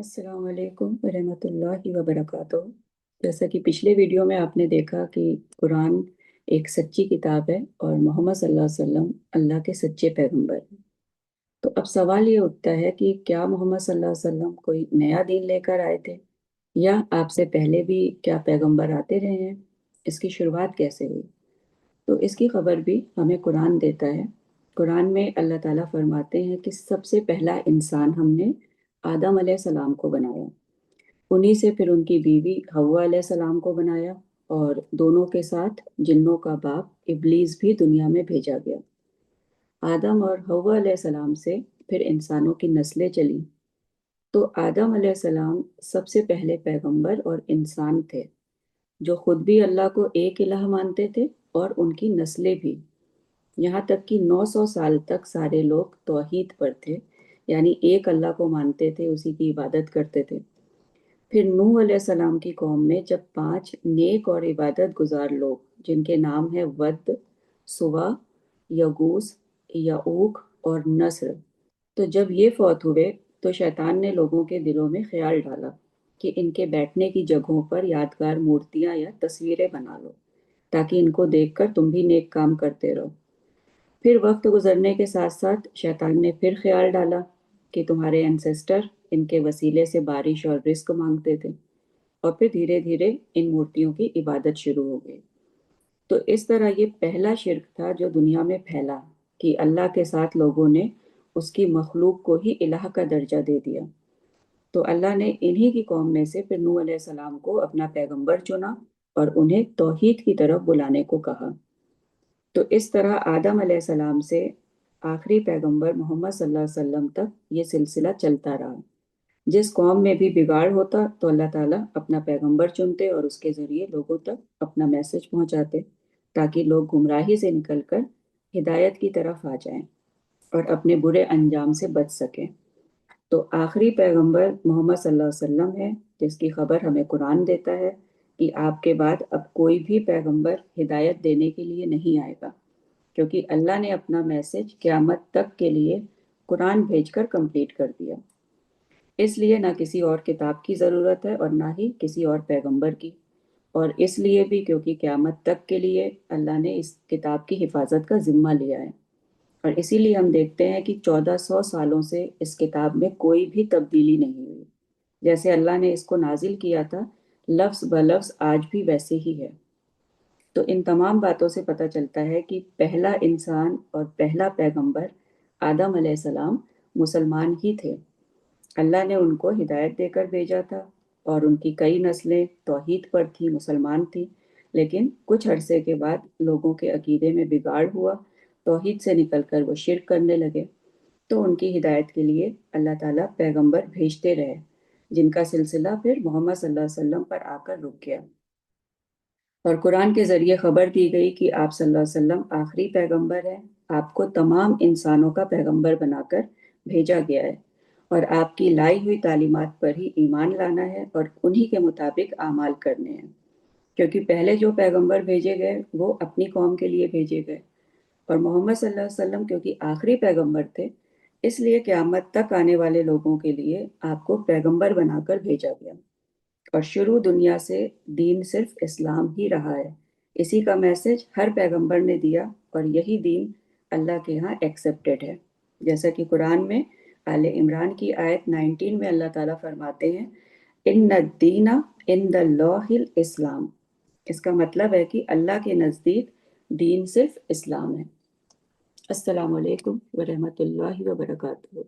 अस्सलाम वालेकुम वरहमतुल्लाहि वबरकातुह। जैसा कि पिछले वीडियो में आपने देखा कि कुरान एक सच्ची किताब है और मोहम्मद सल्लल्लाहु अलैहि वसल्लम अल्लाह के सच्चे पैगंबर हैं। तो अब सवाल ये उठता है कि क्या मोहम्मद सल्लल्लाहु अलैहि वसल्लम कोई नया दीन लेकर आए थे, या आपसे पहले भी क्या पैगंबर आते रहे हैं? इसकी शुरुआत कैसे हुई? तो इसकी खबर भी हमें कुरान देता है। कुरान में अल्लाह ताला फरमाते हैं कि सबसे पहला इंसान हमने आदम अलैहिस्सलाम को बनाया, उन्हीं से फिर उनकी बीवी हव्वा अलैहिस्सलाम को बनाया, और दोनों के साथ जिन्नों का बाप इब्लीस भी दुनिया में भेजा गया। आदम और हव्वा अलैहिस्सलाम से फिर इंसानों की नस्लें चली। तो आदम अलैहिस्सलाम सबसे पहले पैगंबर और इंसान थे, जो खुद भी अल्लाह को एक इलाह मानते थे, और उनकी नस्लें भी। यहाँ तक कि 900 साल तक सारे लोग तौहीद पर थे, यानी एक अल्लाह को मानते थे, उसी की इबादत करते थे। फिर नूह अलैहिस्सलाम की कौम में जब 5 नेक और इबादत गुजार लोग, जिनके नाम है वद, सुवा, यगूस, यऊक और नस्र, तो जब ये फौत हुए, तो शैतान ने लोगों के दिलों में ख्याल डाला कि इनके बैठने की जगहों पर यादगार मूर्तियां या तस्वीरें बना लो, ताकि इनको देखकर तुम भी नेक काम करते रहो। फिर वक्त गुजरने के साथ साथ शैतान ने फिर ख्याल डाला कि तुम्हारे एंसेस्टर इनके वसीले से बारिश और रिस्क मांगते थे, और फिर धीरे धीरे इन मूर्तियों की इबादत शुरू हो गई। तो इस तरह ये पहला शिर्क था जो दुनिया में फैला, कि अल्लाह के साथ लोगों ने उसकी मखलूक को ही इलाह का दर्जा दे दिया। तो अल्लाह ने इन्हीं की कौम में से फिर नूह अलैहिस्सलाम को अपना पैगंबर चुना और उन्हें तौहीद की तरफ बुलाने को कहा। तो इस तरह आदम अलैहिस्सलाम से आखिरी पैगंबर मोहम्मद सल्लल्लाहु अलैहि वसल्लम तक ये सिलसिला चलता रहा। जिस कौम में भी बिगाड़ होता तो अल्लाह ताला अपना पैगंबर चुनते और उसके जरिए लोगों तक अपना मैसेज पहुंचाते, ताकि लोग गुमराही से निकलकर हिदायत की तरफ आ जाएं और अपने बुरे अंजाम से बच सकें। तो आखिरी पैगंबर मोहम्मद सल्लल्लाहु अलैहि वसल्लम है, जिसकी खबर हमें कुरान देता है कि आपके बाद अब कोई भी पैगंबर हिदायत देने के लिए नहीं आएगा, क्योंकि अल्लाह ने अपना मैसेज क़यामत तक के लिए कुरान भेजकर कंप्लीट कर दिया। इसलिए ना किसी और किताब की ज़रूरत है और ना ही किसी और पैगंबर की। और इसलिए भी क्योंकि क़यामत तक के लिए अल्लाह ने इस किताब की हिफाजत का ज़िम्मा लिया है। और इसीलिए हम देखते हैं कि 1400 सालों से इस किताब में कोई भी तब्दीली नहीं हुई। जैसे अल्लाह ने इसको नाजिल किया था, लफ्ज़ ब लफ्ज़ आज भी वैसे ही है। तो इन तमाम बातों से पता चलता है कि पहला इंसान और पहला पैगंबर आदम अलैहिस्सलाम मुसलमान ही थे। अल्लाह ने उनको हिदायत देकर भेजा था, और उनकी कई नस्लें तौहीद पर थी, मुसलमान थी। लेकिन कुछ अरसे के बाद लोगों के अकीदे में बिगाड़ हुआ, तौहीद से निकलकर वो शिर्क करने लगे। तो उनकी हिदायत के लिए अल्लाह ताला पैगंबर भेजते रहे, जिनका सिलसिला फिर मोहम्मद सल्लल्लाहु अलैहि वसल्लम पर आकर रुक गया। और कुरान के ज़रिए ख़बर दी गई कि आप सल्लल्लाहु अलैहि वसल्लम आखिरी पैगंबर हैं। आपको तमाम इंसानों का पैगंबर बनाकर भेजा गया है, और आपकी लाई हुई तालीमात पर ही ईमान लाना है और उन्हीं के मुताबिक आमाल करने हैं। क्योंकि पहले जो पैगंबर भेजे गए वो अपनी कौम के लिए भेजे गए, और मोहम्मद सल्लल्लाहु अलैहि वसल्लम क्योंकि आखिरी पैगंबर थे, इसलिए क़यामत तक आने वाले लोगों के लिए आपको पैगंबर बनाकर भेजा गया। और शुरू दुनिया से दीन सिर्फ इस्लाम ही रहा है। इसी का मैसेज हर पैगंबर ने दिया, और यही दीन अल्लाह के यहाँ एक्सेप्टेड है। जैसा कि कुरान में आले इमरान की आयत 19 में अल्लाह ताला फरमाते हैं, इन्ना दीना इंदल्लाहिल इस्लाम। इसका मतलब है कि अल्लाह के नज़दीक दीन सिर्फ इस्लाम है। अस्सलाम वालेकुम व रहमतुल्लाहि व बरकातुहू।